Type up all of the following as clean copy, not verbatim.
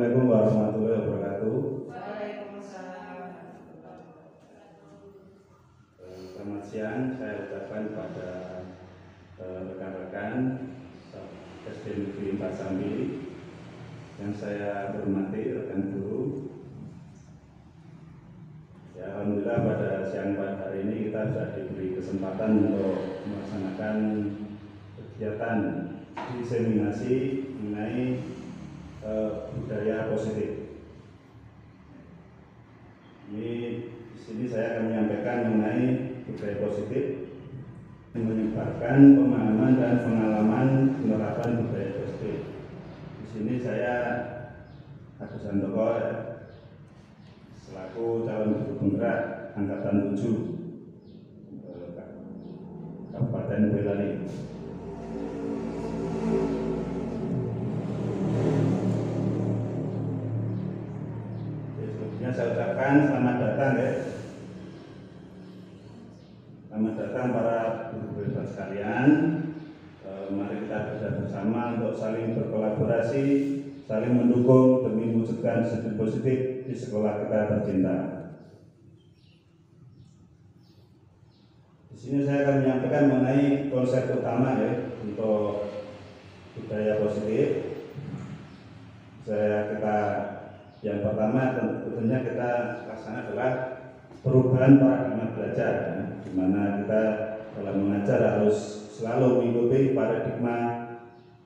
Assalamualaikum warahmatullahi wabarakatuh. Waalaikumsalam. Selamat siang, saya ucapkan kepada rekan-rekan SD Negeri 4 Sambi yang saya hormati, rekan guru. Ya, alhamdulillah pada siang pada hari ini kita sudah diberi kesempatan untuk melaksanakan kegiatan diseminasi mengenai budaya positif. Ini di sini saya akan menyampaikan mengenai budaya positif yang menyebarkan pemahaman dan pengalaman penerapan budaya positif. Di sini saya Agus Handoko selaku calon guru penggerak angkatan 7 Kabupaten Boyolali. Saya ucapkan selamat datang ya. Selamat datang para guru-guru sekalian. Mari kita bekerja bersama untuk saling berkolaborasi, saling mendukung demi mewujudkan disiplin positif di sekolah kita tercinta. Di sini saya akan menyampaikan mengenai konsep utama ya untuk budaya positif. Yang pertama tentunya kita laksanakan adalah perubahan paradigma belajar, ya, di mana kita dalam mengajar harus selalu mengikuti paradigma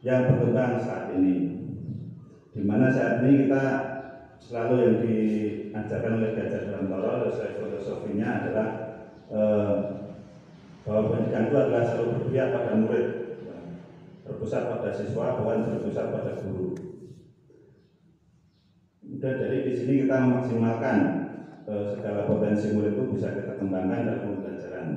yang berkembang saat ini. Di mana saat ini kita selalu yang diajarkan oleh Ganjar Prantoro, filosofinya adalah bahwa pendidikan itu adalah selalu berpihak pada murid, berpusat pada siswa, bukan berpusat pada guru. Dan dari di sini kita memaksimalkan segala potensi murid itu bisa kita kembangkan dalam pembelajaran.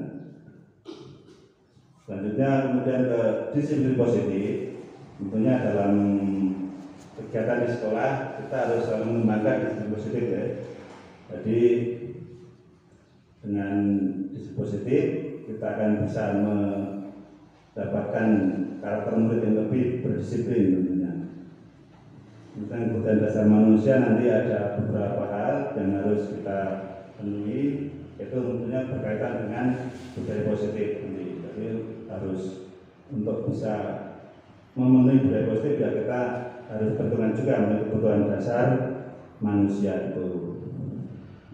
Selanjutnya kemudian ke disiplin positif. Tentunya dalam kegiatan di sekolah kita harus selalu mengembangkan disiplin positif ya. Jadi dengan disiplin positif kita akan bisa mendapatkan karakter murid yang lebih berdisiplin tentunya. Tentang kebutuhan dasar manusia nanti ada beberapa hal yang harus kita penuhi, itu tentunya berkaitan dengan budaya positif. Jadi harus untuk bisa memenuhi budaya positif ya kita harus berkenan juga mengenai kebutuhan dasar manusia itu.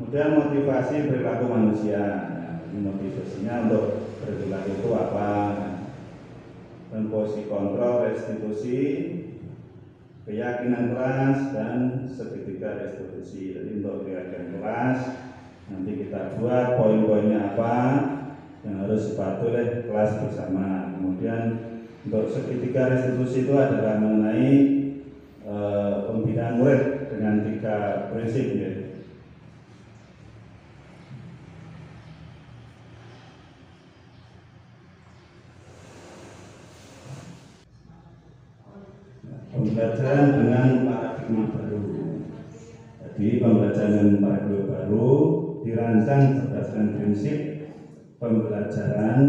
Kemudian motivasi perilaku manusia, motivasinya untuk perilaku itu apa? Dan posisi kontrol, restitusi, keyakinan kelas dan segitiga restitusi. Jadi untuk keyakinan kelas nanti kita buat poin-poinnya apa yang harus dipatuhi oleh kelas bersama. Kemudian untuk segitiga restitusi itu adalah mengenai pembinaan murid dengan 3 prinsip ya. Pembelajaran dengan paradigma baru. Jadi pembelajaran dengan paradigma baru dirancang berdasarkan prinsip pembelajaran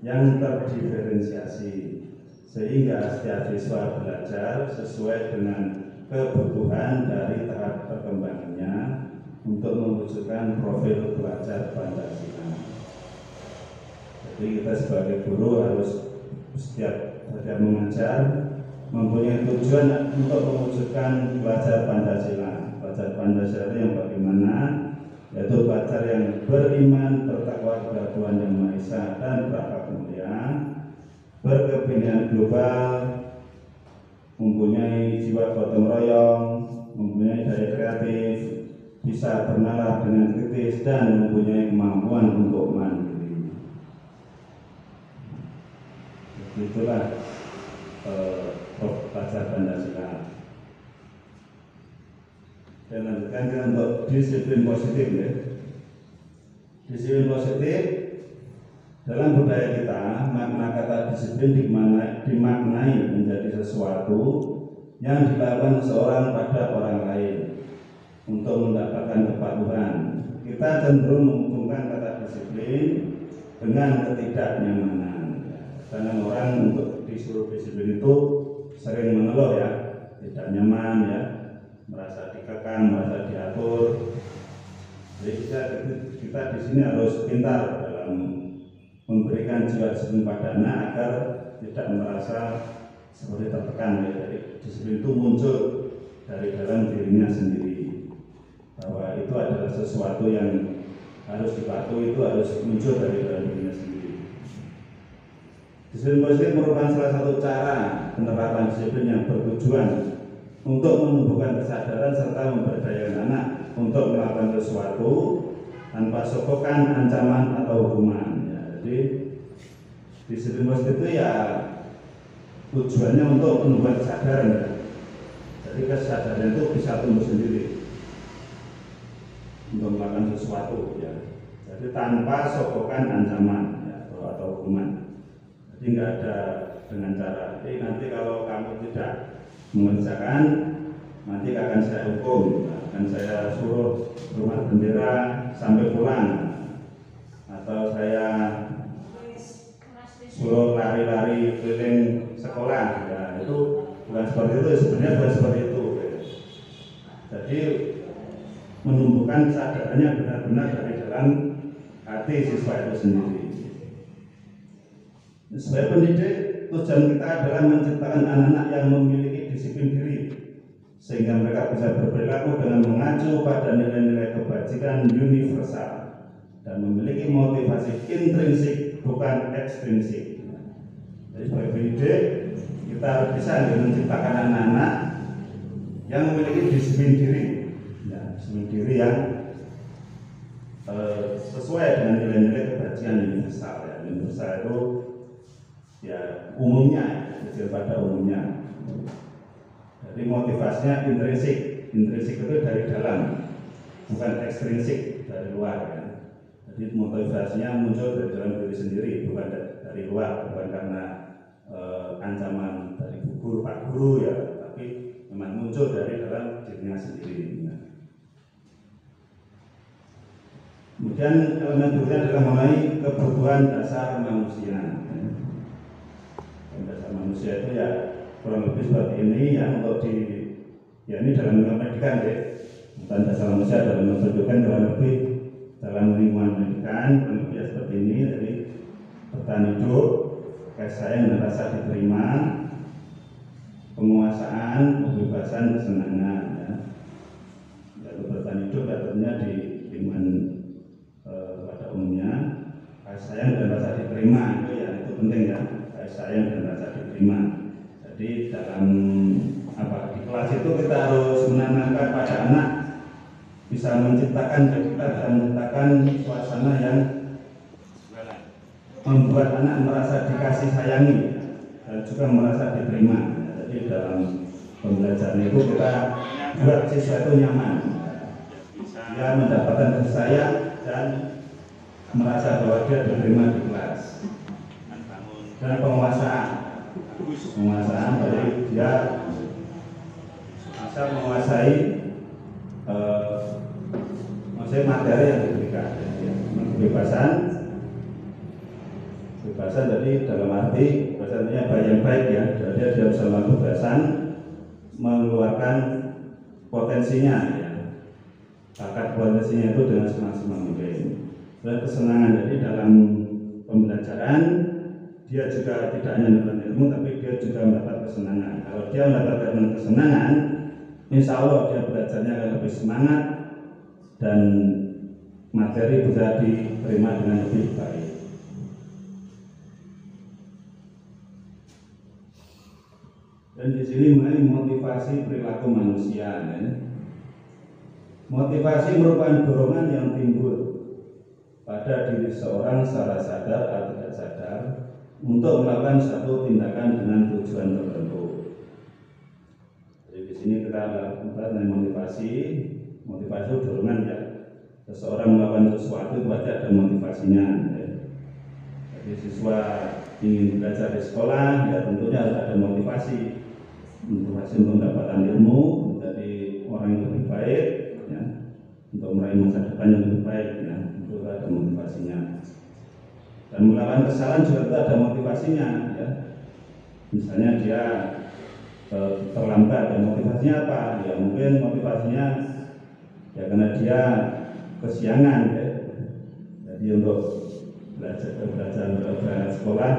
yang terdiferensiasi sehingga setiap siswa belajar sesuai dengan kebutuhan dari tahap perkembangannya untuk mewujudkan profil belajar Pancasila. Jadi kita sebagai guru harus setiap mengajar mempunyai tujuan untuk mewujudkan belajar Pancasila. Belajar Pancasila yang bagaimana? Yaitu belajar yang beriman, bertakwa kepada Tuhan Yang Maha Esa dan berakhlak mulia, berkepentingan global, mempunyai jiwa gotong royong, mempunyai daya kreatif, bisa bernalar dengan kritis dan mempunyai kemampuan untuk mandiri. Itulah belajar Pancasila. Dan lanjutkan kita untuk disiplin positif ya. Disiplin positif dalam budaya kita, makna kata disiplin dimaknai menjadi sesuatu yang dilakukan seorang pada orang lain untuk mendapatkan kepatuhan. Kita cenderung menghubungkan kata disiplin dengan ketidaknyamanan. Karena orang untuk disuruh disiplin itu sering mengeluh ya, tidak nyaman ya. merasa dikekang, merasa diatur. Jadi kita di sini harus pintar dalam memberikan jiwa disiplin pada anak agar tidak merasa seperti tertekan. Jadi disiplin itu muncul dari dalam dirinya sendiri, bahwa itu adalah sesuatu yang harus dipatuhi, itu harus muncul dari dalam dirinya sendiri. Disiplin positif merupakan salah satu cara penerapan disiplin yang bertujuan untuk menumbuhkan kesadaran serta memberdayakan anak untuk melakukan sesuatu tanpa sokokan, ancaman atau hukuman. Ya, jadi disiplin positif itu ya tujuannya untuk menumbuhkan kesadaran. Ya. Jadi kesadaran itu bisa tumbuh sendiri untuk melakukan sesuatu. Ya. Jadi tanpa sokokan, ancaman ya, atau hukuman. Jadi nggak ada dengan cara, nanti kalau kamu tidak mengerjakan, nanti akan saya hukum, akan saya suruh rumah bendera sampai pulang, atau saya suruh lari-lari keliling sekolah. Ya, itu bukan seperti itu, sebenarnya bukan seperti itu. Jadi menumbuhkan kesadarannya benar-benar dari dalam hati siswa itu sendiri. Sebagai pendidik, tujuan kita adalah menciptakan anak-anak yang memiliki disiplin diri, sehingga mereka bisa berperilaku dengan mengacu pada nilai-nilai kebajikan universal dan memiliki motivasi intrinsik bukan ekstrinsik. Jadi sebagai pendidik, kita harus bisa menciptakan anak-anak yang memiliki disiplin diri, ya, disiplin diri yang sesuai dengan nilai-nilai kebajikan universal. Ya. Universal itu ya umumnya, kecil pada umumnya. Jadi motivasinya intrinsik. Intrinsik itu dari dalam, bukan ekstrinsik dari luar. Ya. Jadi motivasinya muncul dari dalam diri sendiri, bukan dari luar, bukan karena ancaman dari guru, pak guru ya, tapi memang muncul dari dalam dirinya sendiri. Ya. Kemudian elemen berikutnya adalah mengenai kebutuhan dasar manusia. Dasar manusia itu ya kurang lebih seperti ini ya, untuk ya ini dalam pendidikan ya, bukan dasar manusia dalam pendidikan, dalam lebih dalam lingkungan pendidikan kurang lebih seperti ini. Jadi bertahan hidup, kasih sayang dan rasa diterima, penguasaan, kebebasan, kesenangan ya. Lalu bertahan hidup tentunya di lingkungan pada umumnya, kasih sayang dan rasa diterima itu ya, itu penting ya, kasih sayang dan rasa diterima. Jadi dalam di kelas itu kita harus menanamkan pada anak, bisa menciptakan suasana yang membuat anak merasa dikasih sayangi dan juga merasa diterima. Jadi dalam pembelajaran itu kita buat siswa itu nyaman, dia mendapatkan kasih sayang dan merasa bahwa dia diterima di kelas. Dan penguasaan dari dia bisa menguasai materi yang diberikan. Kebebasan jadi dalam arti kebebasannya yang baik ya, jadi dia bisa melakukan kebebasan, mengeluarkan potensinya ya, bakat potensinya itu dengan semaksimal mungkin. Dan kesenangan, jadi dalam pembelajaran dia juga tidak hanya mendapat ilmu, tapi dia juga mendapat kesenangan. Kalau dia mendapatkan kesenangan, insya Allah dia belajarnya akan lebih semangat dan materi bisa diterima dengan lebih baik. Dan di sini mengenai motivasi perilaku manusia. Ya. Motivasi merupakan dorongan yang timbul pada diri seorang secara sadar atau tidak sadar untuk melakukan satu tindakan dengan tujuan tertentu. Jadi di sini kita lakukan motivasi. Motivasi itu dorongan ya. Seseorang melakukan sesuatu itu pasti ada motivasinya. Ya. Jadi siswa ingin belajar di sekolah, ya tentunya harus ada motivasi untuk mendapatkan ilmu, menjadi orang yang lebih baik, ya, untuk meraih masa depan yang lebih baik, ya, itu ada motivasinya. Dan melakukan kesalahan juga itu ada motivasinya, ya. Misalnya dia terlambat. Dan motivasinya apa? Ya mungkin motivasinya ya karena dia kesiangan ya. Jadi untuk belajar berangkat sekolah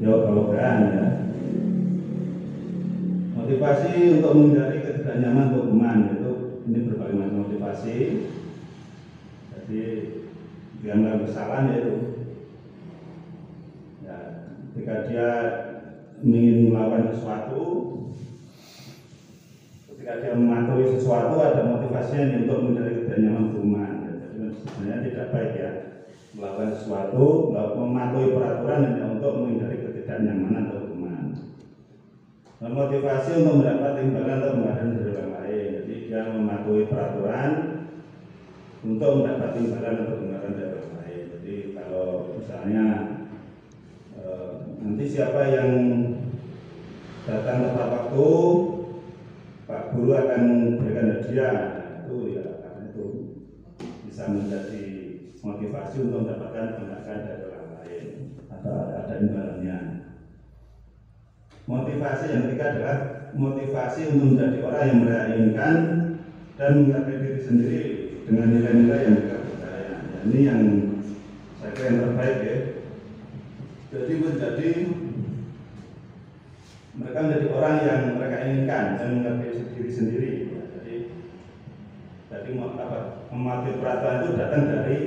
ya ogah-ogahan ya. Motivasi untuk menghindari ketidaknyaman untuk teman itu ini berbagai macam motivasi. Jadi dia melakukan kesalahan yaitu ya, ketika dia ingin melakukan sesuatu, ketika dia mematuhi sesuatu ada motivasinya untuk menghindari ketidaknyaman untuk teman. Ya, jadi sebenarnya tidak baik ya melakukan sesuatu, mematuhi peraturan hanya untuk menghindari ketidaknyamanan untuk teman. Dan motivasi untuk mendapat imbalan atau penghargaan dari orang lain. Jadi dia mematuhi peraturan untuk mendapat imbalan atau penghargaan dari orang lain. Jadi kalau misalnya nanti siapa yang datang tepat waktu, Pak Guru akan berikan hadiah. Itu ya karena itu bisa menjadi motivasi untuk mendapatkan penghargaan dari orang lain atau ada imbalannya. Motivasi yang ketiga adalah motivasi untuk menjadi orang yang mereka inginkan dan menghargai diri sendiri dengan nilai-nilai yang mereka percaya. Ya, ini yang saya kira yang terbaik ya. Jadi mereka menjadi orang yang mereka inginkan dan menghargai diri sendiri. Ya, jadi mematuhi peraturan itu datang dari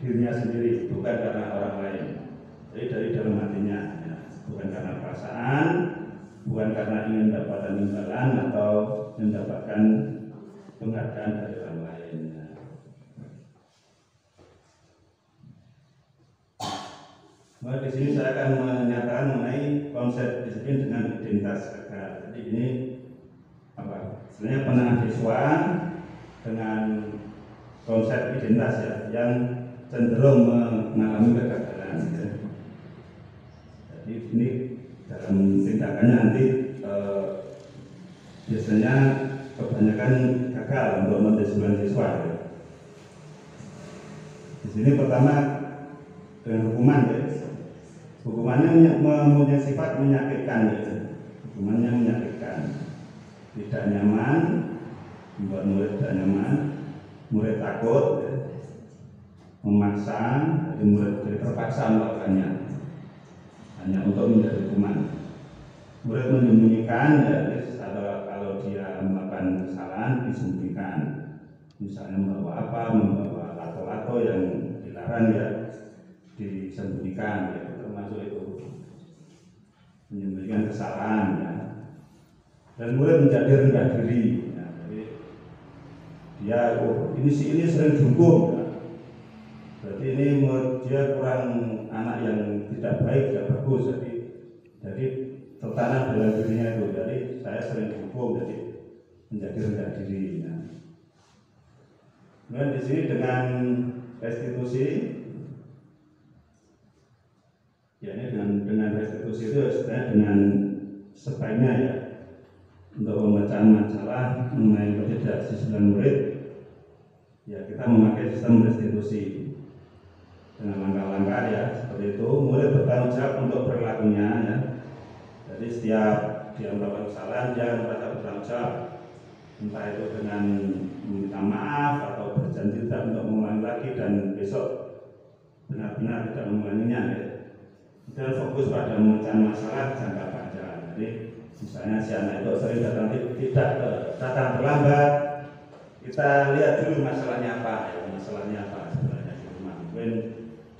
dirinya sendiri, bukan karena orang lain. Jadi dari dalam hatinya, ya, bukan karena perasaan, bukan karena ingin mendapatkan imbalan atau mendapatkan penghargaan dari orang lain. Ya. Nah, di sini saya akan menyatakan mengenai konsep disiplin dengan identitas gagal. Jadi ini apa? Sebenarnya penengah siswa dengan konsep identitas ya, yang cenderung mengalami kegagalan. Ya. Jadi ini dalam tindakannya nanti biasanya kebanyakan gagal untuk mendisiplin siswa. Ya. Di sini pertama dengan hukuman ya. Hukumannya mempunyai sifat menyakitkan ya. Hukumannya menyakitkan, tidak nyaman, membuat murid tidak nyaman, murid takut ya. Memaksa, jadi murid terpaksa melakukannya hanya untuk menjadi hukuman. Murid menyembunyikan ya, kalau dia melakukan kesalahan disembunyikan, misalnya membawa apa, membawa lato-lato yang dilarang ya disembunyikan ya, termasuk itu menyembunyikan kesalahan ya. Dan murid menjadi rendah diri ya, jadi dia ini sering dihukum ya. Berarti ini dia kurang anak yang tidak baik, tidak bagus, jadi tertanam dalam dirinya itu. Jadi saya sering dihukum, jadi menjadi rendah diri. Ya. Kemudian di sini dengan restitusi, ya ini dengan restitusi itu sebenarnya dengan sebaiknya ya untuk pemecahan masalah mengenai ketidakdisiplinan murid, ya kita memakai sistem restitusi. Dengan langkah-langkah ya seperti itu, murid bertanggung jawab untuk perilakunya ya. Jadi setiap dia melakukan kesalahan dia merasa bertanggung jawab, entah itu dengan meminta maaf atau berjanji tidak untuk mengulangi lagi dan besok benar-benar tidak mengulanginya ya. Dan fokus pada memecahan masalah jangka panjang. Jadi misalnya si anak itu sering datang terlambat, kita lihat dulu masalahnya apa ya, masalahnya apa sebenarnya di rumah. Mungkin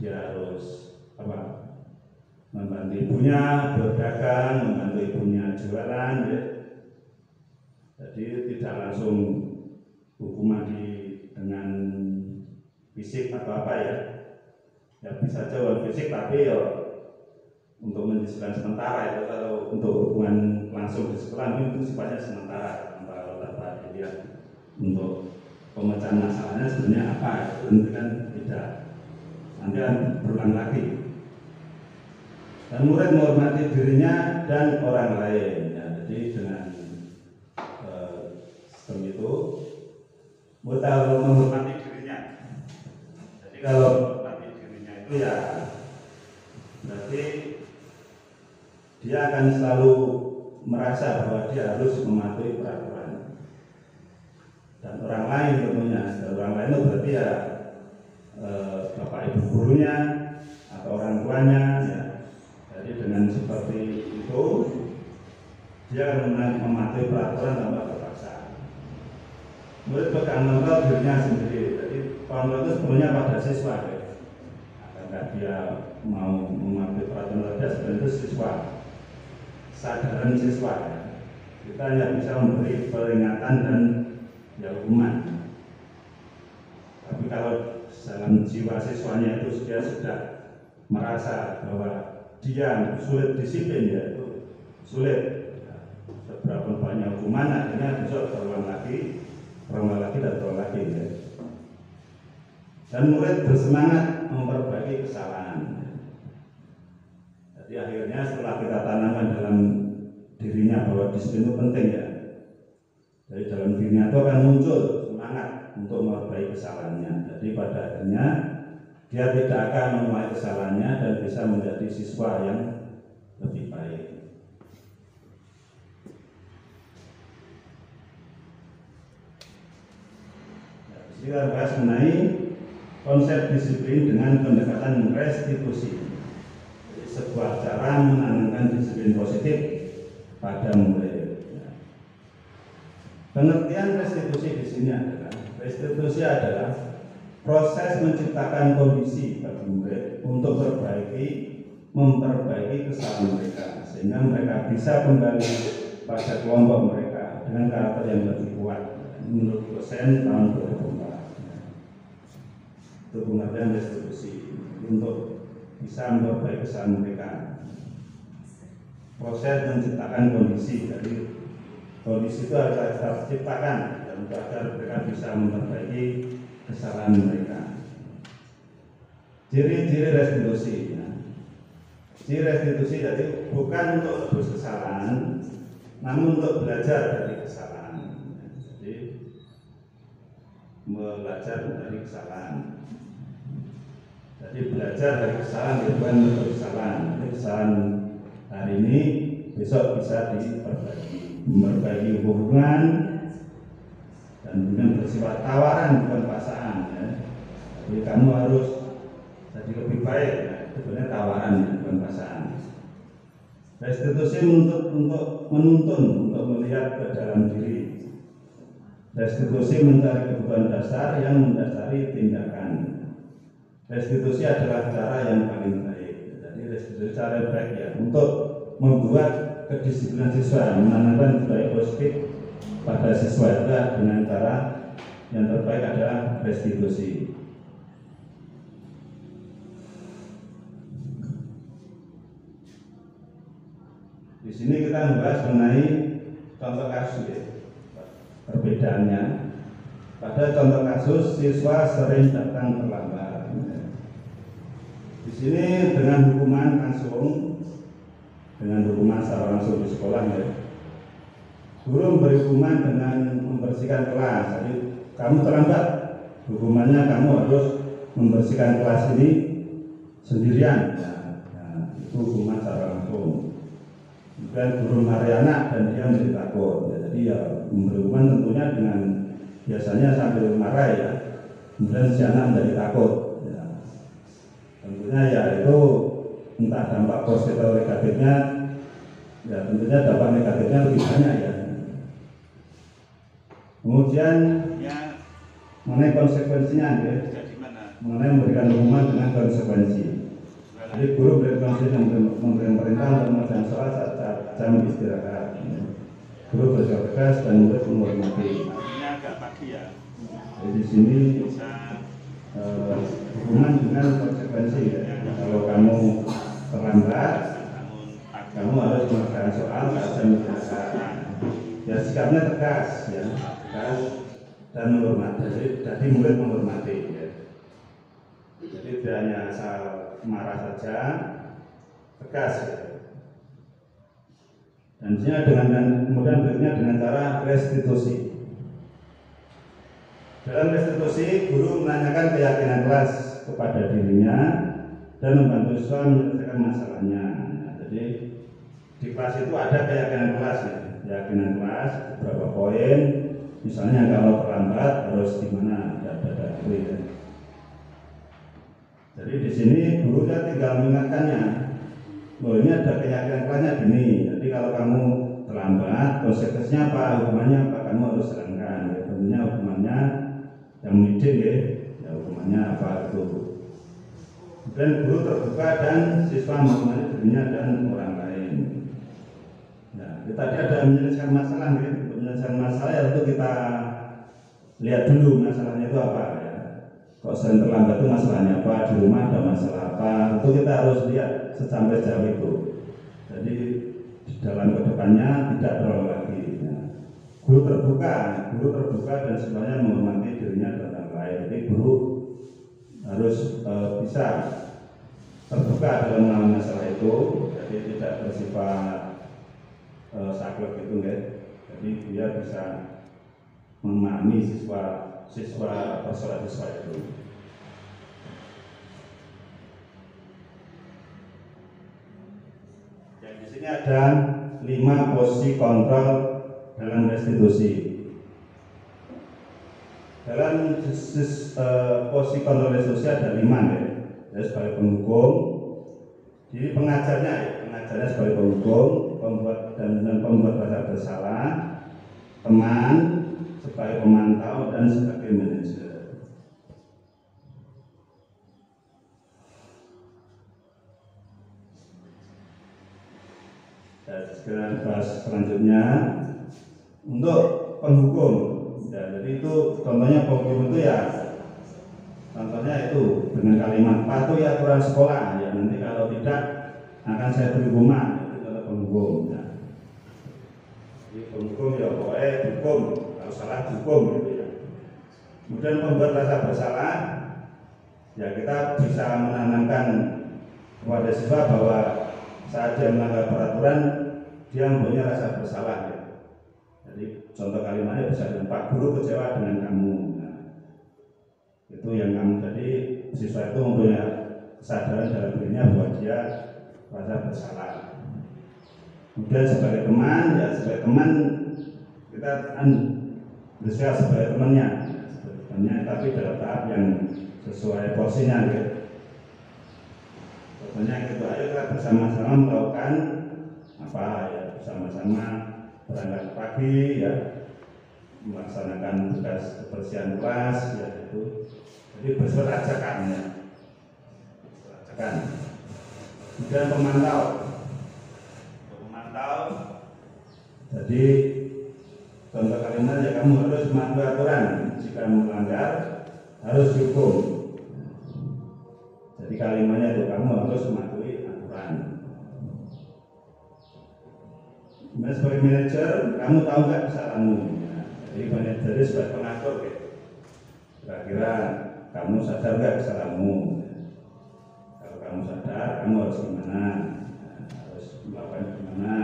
dia harus membantu ibunya berdagang, membantu ibunya jualan ya. Jadi tidak langsung hukuman dengan fisik atau apa ya. Ya bisa saja fisik tapi ya untuk mendisiplin sementara itu, kalau untuk hukuman langsung di sekolah itu sifatnya sementara tanpa dapat dilihat untuk pemecahan masalahnya sebenarnya apa itu kan tidak. Nanti akan berulang lagi. Dan murid menghormati dirinya dan orang lain. Ya, jadi dengan sistem itu, murid harus menghormati dirinya. Jadi kalau menghormati dirinya itu ya berarti dia akan selalu merasa bahwa dia harus mematuhi peraturan. Dan orang lain tentunya, dan orang lain itu berarti ya bapak ibu gurunya atau orang tuanya ya. Jadi dengan seperti itu dia akan mematuhi peraturan tanpa terpaksa. Murid pegang kontrol dirinya sendiri. Jadi kontrol itu sebenarnya pada siswa ya. Apakah dia mau mematuhi peraturan saja, sebenarnya itu siswa, sadaran siswa ya. Kita hanya bisa memberi peringatan dan ya hukuman. Tapi kalau dalam jiwa siswanya itu dia sudah merasa bahwa dia sulit disiplin, ya itu sulit. Seberapa banyak hukuman akhirnya besok terulang lagi dan terulang lagi ya. Dan murid bersemangat memperbaiki kesalahan. Jadi akhirnya setelah kita tanamkan dalam dirinya bahwa disiplin itu penting ya. Jadi dalam dirinya itu akan muncul semangat untuk memperbaiki kesalahannya. Jadi pada akhirnya dia tidak akan mengulangi kesalahannya dan bisa menjadi siswa yang lebih baik. Kita bahas mengenai konsep disiplin dengan pendekatan restitusi. Jadi sebuah cara menanamkan disiplin positif pada murid. Pengertian restitusi di sini adalah proses menciptakan kondisi bagi murid untuk memperbaiki kesalahan mereka sehingga mereka bisa kembali pada kelompok mereka dengan karakter yang lebih kuat. Menurut dosen tahun 2004. Itu pengertian restitusi untuk bisa memperbaiki kesalahan mereka. Proses menciptakan kondisi, jadi kondisi itu harus kita ciptakan dan agar mereka bisa memperbaiki kesalahan mereka. Ciri-ciri restitusi. Ya. Ciri restitusi jadi bukan untuk tebus kesalahan, namun untuk belajar dari kesalahan. Jadi belajar dari kesalahan. Jadi belajar dari kesalahan bukan untuk kesalahan. Jadi kesalahan hari ini besok bisa diperbaiki, memperbaiki hubungan dan dengan bersifat tawaran bukan paksaan. Ya. Jadi kamu harus jadi lebih baik. Ya. Itu sebenarnya tawaran bukan paksaan. Restitusi untuk menuntun, untuk melihat ke dalam diri. Restitusi mencari kebutuhan dasar yang mendasari tindakan. Restitusi adalah cara yang paling baik. Jadi restitusi cara yang baik ya untuk membuat kedisiplinan siswa, menanamkan budaya positif pada siswa adalah dengan cara yang terbaik adalah restitusi. Di sini kita membahas mengenai contoh kasus ya. Perbedaannya pada contoh kasus siswa sering datang terlambat. Di sini dengan hukuman langsung, dengan hukuman secara langsung di sekolah ya. Guru memberi hukuman dengan membersihkan kelas. Jadi kamu terlambat, hukumannya kamu harus membersihkan kelas ini sendirian. Nah, itu hukuman secara langsung. Kemudian guru marahi anak dan dia menjadi takut. Ya, jadi ya memberi hukuman tentunya dengan biasanya sambil marah ya. Kemudian si anak menjadi takut. Tentunya ya itu entah dampak positif atau negatifnya, ya tentunya dampak negatifnya lebih banyak ya. Kemudian ya, mengenai konsekuensinya ya, mengenai memberikan hukuman dengan konsekuensi. Jadi guru memberi perintah untuk mengerjakan soal saat jam istirahat. Guru bersikap tegas dan murid menghormati. Ini agak pagi ya. Jadi di sini hukuman dengan konsekuensi ya. Kalau kamu terlambat, kamu harus mengerjakan soal saat jam istirahat. Ya sikapnya tegas ya, tegas dan menghormati. Jadi murid menghormati ya. Jadi tidak hanya asal marah saja, tegas ya. Dan kemudian berikutnya dengan cara restitusi. Dalam restitusi, guru menanyakan keyakinan kelas kepada dirinya dan membantu siswa menyelesaikan masalahnya. Nah, jadi di kelas itu ada keyakinan kelas ya, keyakinan kelas beberapa poin. Misalnya kalau terlambat harus gimana, ada ya. Jadi di sini gurunya tinggal mengingatkannya. Oh, ini ada keyakinan kelasnya gini. Jadi kalau kamu terlambat, konsekuensinya apa? Hukumannya apa? Kamu harus serangkan. Ya, tentunya hukumannya yang mendidik ya hukumannya apa itu. Dan guru terbuka dan siswa mengenai dirinya dan orang lain. Ya, kita ada menyelesaikan masalah ya. Untuk menyelesaikan masalah ya tentu kita lihat dulu masalahnya itu apa ya. Kok sering terlambat itu masalahnya apa? Di rumah ada masalah apa? Itu kita harus lihat sampai jauh itu. Jadi di dalam kedepannya tidak terulang lagi. Ya. Guru terbuka dan semuanya menghormati dirinya dan orang lain. Jadi guru harus bisa terbuka dalam menangani masalah itu. Jadi tidak bersifat saklek itu ya. Jadi dia bisa memahami persoalan siswa itu. Dan di sini ada 5 posisi kontrol dalam restitusi. Dalam posisi kontrol restitusi ada 5 ya. Jadi sebagai penghukum, jadi pengajarnya sebagai penghukum, pembuat rasa bersalah, teman sebagai pemantau dan sebagai manajer. Dan sekarang bahas selanjutnya untuk penghukum. Ya, jadi itu contohnya penghukum itu ya. Contohnya itu dengan kalimat patuhi aturan sekolah. Ya nanti kalau tidak akan saya beri hukuman. Itu adalah penghukum. Ya. Jadi penghukum ya pokoknya hukum. Kalau salah hukum gitu ya. Kemudian membuat rasa bersalah, ya kita bisa menanamkan kepada siswa bahwa saat dia melanggar peraturan dia mempunyai rasa bersalah ya. Jadi contoh kalimatnya bisa Pak Guru kecewa dengan kamu. Nah, itu yang kamu jadi siswa itu mempunyai kesadaran dalam dirinya bahwa dia rasa bersalah. Kemudian sebagai teman kita berusaha sebagai temannya, tapi dalam tahap yang sesuai porsinya ya. Contohnya gitu, ayo kita bersama-sama melakukan apa ya, bersama-sama berangkat pagi ya, melaksanakan tugas kebersihan kelas ya itu. Jadi bersurat ajakan ya. Kemudian pemantau. Jadi contoh kalimat ya kamu harus mematuhi aturan, jika melanggar harus dihukum. Jadi kalimatnya itu kamu harus mematuhi aturan. Nah, sebagai manajer, kamu tahu nggak kesalahanmu? Jadi manajer sebagai pengatur ya. Kira-kira kamu sadar nggak kesalahanmu? Kalau kamu sadar, kamu harus gimana? Harus melakukan gimana?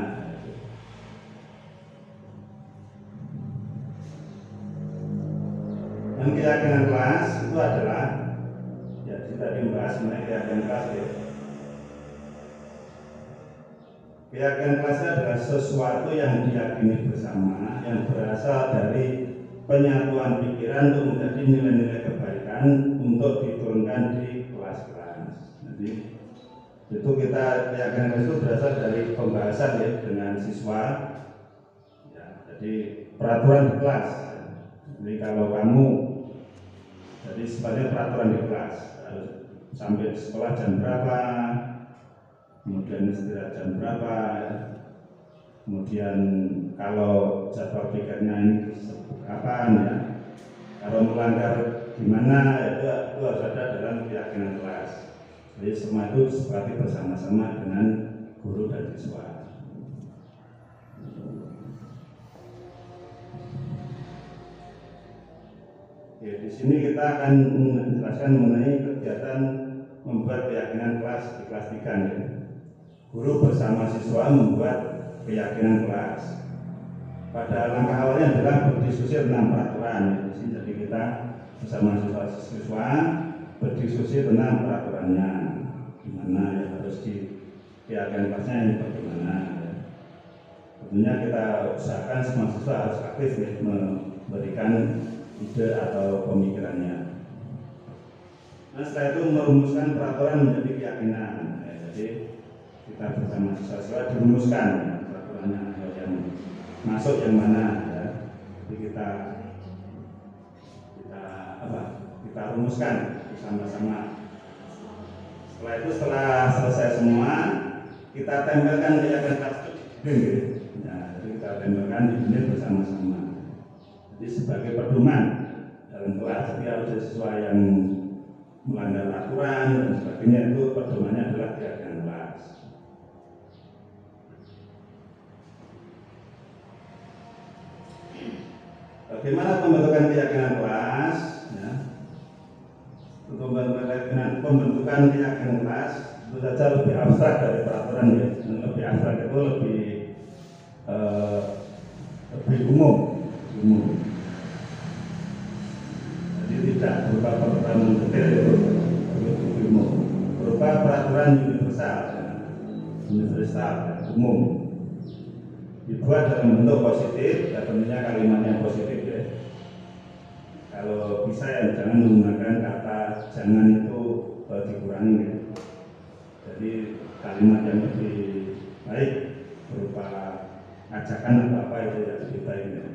Dan keyakinan kelas itu adalah ya kita dibahas mengenai keyakinan kelas ya. Keyakinan kelas adalah sesuatu yang diyakini bersama yang berasal dari penyatuan pikiran untuk menjadi nilai-nilai kebaikan untuk diturunkan di kelas-kelas. Jadi itu kita keyakinan kelas itu berasal dari pembahasan ya dengan siswa. Ya, jadi peraturan di kelas. Jadi kalau kamu jadi sebenarnya peraturan di kelas harus sampai di sekolah jam berapa, kemudian istirahat jam berapa, kemudian kalau jadwal pikirnya ini kapan ya, kalau melanggar gimana itu harus ada dalam keyakinan kelas. Jadi semua itu seperti bersama-sama dengan guru dan siswa. Ya, di sini kita akan menjelaskan mengenai kegiatan membuat keyakinan kelas di kelas 3 ya. Guru bersama siswa membuat keyakinan kelas. Pada langkah awalnya adalah berdiskusi tentang peraturan. Jadi kita bersama siswa berdiskusi tentang peraturannya, gimana ya harus di keyakinan kelasnya yang bagaimana. Ya. tentunya kita usahakan semua siswa harus aktif ya, memberikan ide atau pemikirannya. Nah, setelah itu merumuskan peraturan menjadi keyakinan. Ya, jadi kita bersama siswa dirumuskan ya, peraturannya yang masuk yang mana ya. Jadi kita rumuskan bersama-sama. Setelah selesai semua, kita tempelkan keyakinan kelas itu di dinding. Ya, jadi kita tempelkan di dinding bersama-sama. Jadi sebagai pedoman dalam kelas, jadi harus siswa yang melanggar aturan dan sebagainya itu pedomannya adalah keyakinan kelas. Bagaimana pembentukan keyakinan kelas? Ya. Untuk pembentukan keyakinan kelas itu saja lebih abstrak dari peraturan ya. Lebih abstrak itu lebih umum. Jadi tidak berupa peraturan detail itu lebih umum. Berupa peraturan universal ya, umum. Dibuat dalam bentuk positif, ya tentunya kalimatnya positif ya. Kalau bisa ya jangan menggunakan kata jangan itu dikurangi ya. Jadi kalimat yang lebih baik berupa ajakan atau apa itu ya lebih baik ya.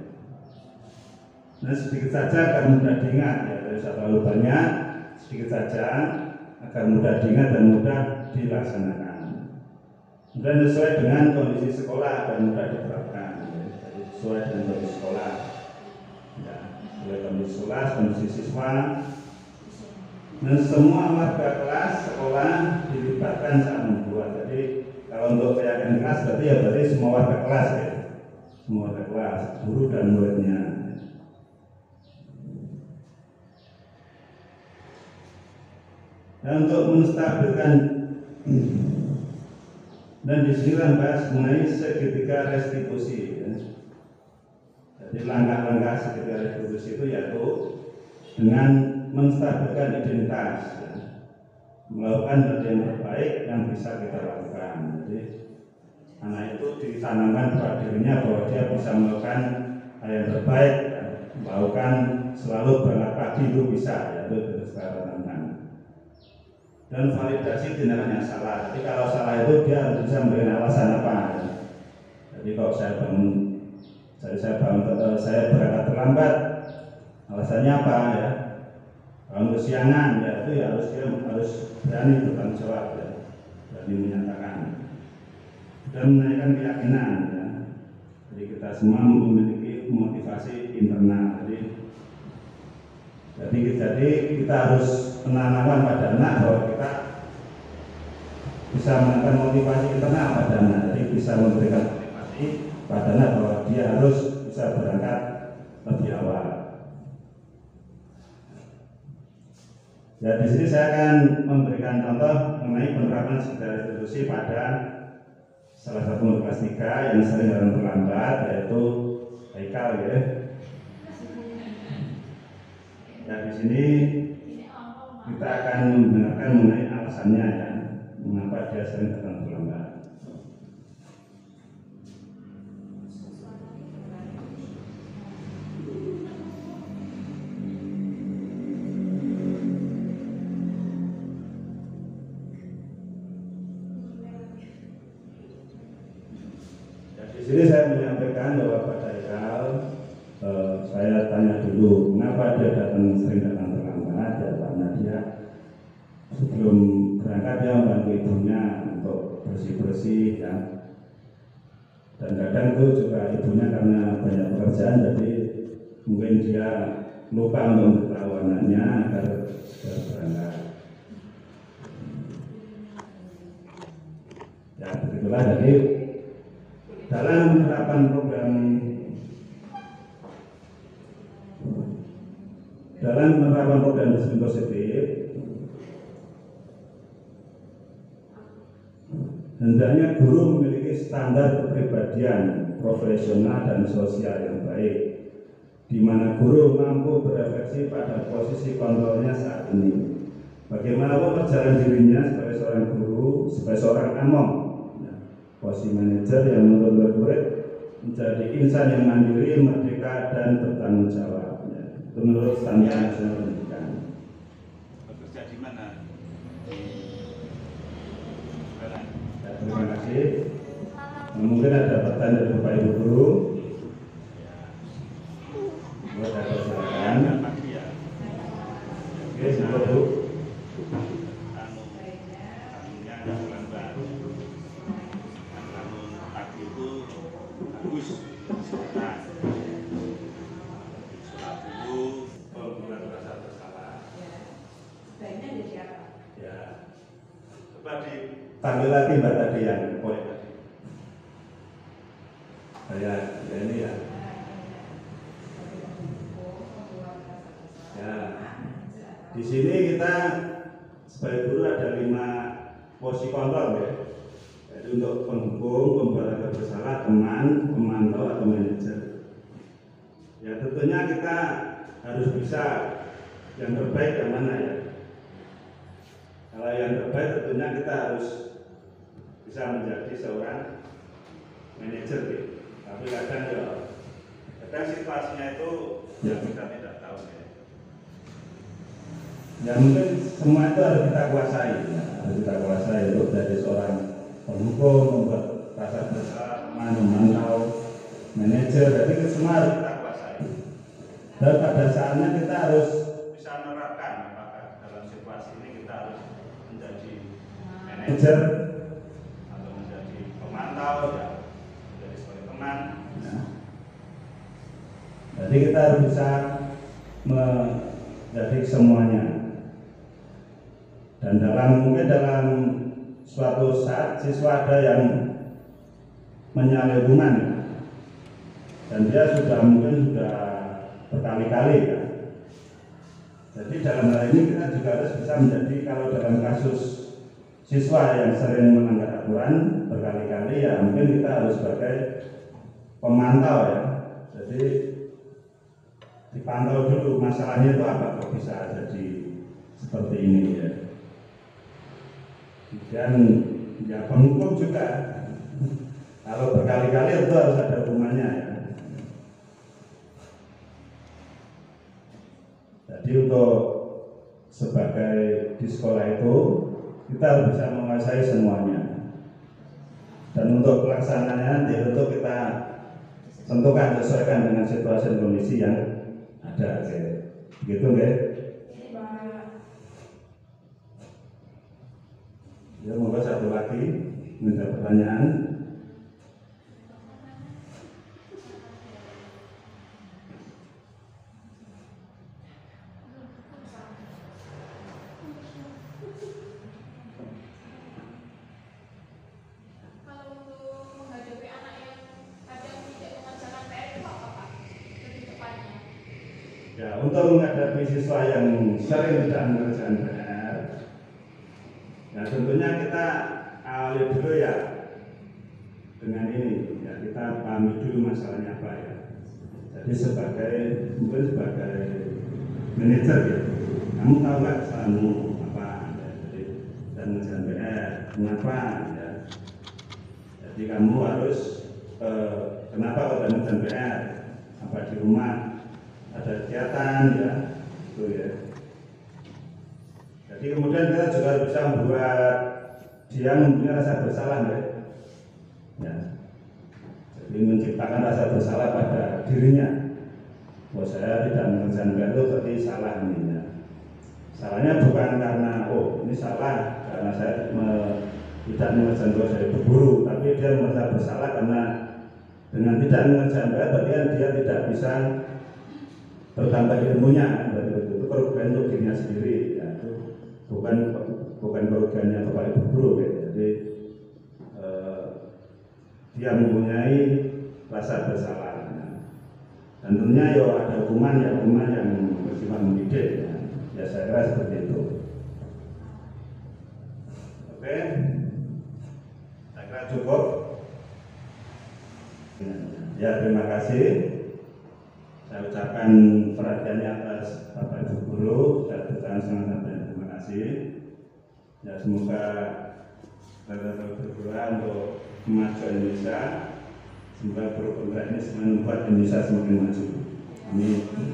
Nah sedikit saja agar mudah diingat ya, dari terlalu banyak, sedikit saja agar mudah diingat dan mudah dilaksanakan. Dan sesuai dengan kondisi sekolah dan mudah diterapkan ya. Jadi sesuai dengan kondisi sekolah ya, sesuai kondisi sekolah, kondisi siswa. Dan semua warga kelas sekolah dilibatkan saat membuat. Jadi kalau untuk keyakinan kelas berarti semua warga kelas ya, semua warga kelas, guru dan muridnya. Dan untuk menstabilkan dan di sini bahas mengenai segitiga restitusi. Ya. Jadi langkah-langkah segitiga restitusi itu yaitu dengan menstabilkan identitas, ya. Melakukan hal yang terbaik yang bisa kita lakukan. Jadi anak itu ditanamkan pada dirinya bahwa dia bisa melakukan hal yang terbaik, ya. Melakukan selalu berangkat pagi itu bisa, yaitu secara tantangan. Dan validasi tindakan yang salah. Jadi kalau salah itu dia harus bisa memberikan alasan apa. Ya. Jadi kalau saya berangkat terlambat, alasannya apa ya? Kalau kesiangan ya itu ya harus berani bertanggung jawab ya, berani menyatakan dan menaikkan keyakinan ya. Jadi kita semua memiliki motivasi internal. Jadi kita harus menanamkan pada anak bahwa kita bisa menekan motivasi internal pada anak. Jadi bisa memberikan motivasi pada anak bahwa dia harus bisa berangkat lebih awal. Ya, di sini saya akan memberikan contoh mengenai penerapan segitiga restitusi pada salah satu kelas 3 yang sering datang terlambat, yaitu Haikal ya. Ya, di sini kita akan mendengarkan mengenai alasannya ya, mengapa dia sering datang terlambat. Di sini saya menyampaikan bahwa pada Haikal, saya tanya dulu mengapa dia sering datang terlambat. Ya, karena dia sebelum berangkat dia membantu ibunya untuk bersih-bersih ya. Dan kadang itu juga ibunya karena banyak pekerjaan, jadi mungkin dia lupa untuk memberitahu anaknya agar berangkat. Ya begitulah. Jadi dalam menerapkan program disiplin positif, hendaknya guru memiliki standar kepribadian profesional dan sosial yang baik, di mana guru mampu berefleksi pada posisi kontrolnya saat ini. Bagaimanapun perjalanan dirinya sebagai seorang guru, sebagai seorang among, posisi manajer yang menurut murid menjadi insan yang mandiri, merdeka, dan bertanggung jawab. Ya, itu menurut standar nasional pendidikan. Bekerja di mana? Ya, terima kasih. Mungkin ada pertanyaan dari Bapak Ibu Guru. Buat ada silakan. Oke, silakan Bu. Panggil lagi Mbak tadi yang poin tadi. Ya ini ya. Ya, di sini kita sebagai guru ada 5 posisi kontrol ya. Jadi untuk penghukum, pembuat agak bersalah, teman, pemantau atau manajer. Ya tentunya kita harus bisa yang terbaik yang mana ya. Kalau yang terbaik tentunya kita harus bisa menjadi seorang manajer gitu. Tapi kadang situasinya itu ya kita tidak tahu ya. Ya mungkin semua itu harus kita kuasai ya. Harus kita kuasai untuk jadi seorang penghukum, membuat rasa bersalah, memantau, manajer. Jadi semua harus kita kuasai. Dan pada saatnya kita harus bisa menerapkan apakah dalam situasi ini kita harus menjadi manajer atau menjadi pemantau ya, menjadi sebagai teman ya. Jadi kita harus bisa menjadi semuanya. Dan mungkin dalam suatu saat siswa ada yang menyalahgunakan dan dia mungkin sudah berkali-kali kan. Jadi dalam hal ini kita juga harus bisa menjadi, kalau dalam kasus siswa yang sering melanggar aturan berkali-kali ya mungkin kita harus sebagai pemantau ya. Jadi dipantau dulu masalahnya itu apa kok bisa jadi seperti ini ya. Dan ya penghukum juga kalau berkali-kali itu harus ada hukumannya ya. Jadi untuk sebagai di sekolah itu kita harus bisa menguasai semuanya. Dan untuk pelaksanaannya nanti untuk kita tentukan sesuaikan dengan situasi dan kondisi yang ada. Begitu nggak? Ya, moga satu lagi minta pertanyaan. Kalau untuk menghadapi anak yang kadang tidak mengerjakan PR itu apa Pak? Lebih tepatnya. Ya, untuk menghadapi siswa yang sering tidak mengerjakan PR, ya tentunya kita awali dulu ya dengan ini ya, kita pahami dulu masalahnya apa ya. Jadi mungkin sebagai manajer ya, kamu tahu nggak kesalahanmu apa ya, jadi dan mengerjakan PR kenapa ya. Jadi kamu harus kenapa kok tidak mengerjakan PR, apa di rumah ada kegiatan ya itu ya. Jadi kemudian kita juga bisa membuat dia mempunyai rasa bersalah ya. Jadi menciptakan rasa bersalah pada dirinya. Oh saya tidak mengerjakan PR itu berarti salah ini ya. Salahnya bukan karena ini salah karena saya tidak mengerjakan PR saya berburu, tapi dia merasa bersalah karena dengan tidak mengerjakan PR berarti dia tidak bisa bertambah ilmunya, berarti itu kerugian untuk dirinya sendiri ya. Itu bukan kerugiannya kepada guru ya. Jadi dia mempunyai rasa bersalah ya. Dan tentunya ya ada hukuman yang bersifat mendidik ya. Ya saya kira seperti itu. Oke, saya kira cukup ya. Terima kasih. Saya ucapkan perhatiannya atas Bapak Ibu Guru. Saya ucapkan sangat terima kasih. Ya semoga kita terus berdoa untuk kemajuan Indonesia. Semoga pro kontra ini semakin membuat Indonesia semakin maju. Amin.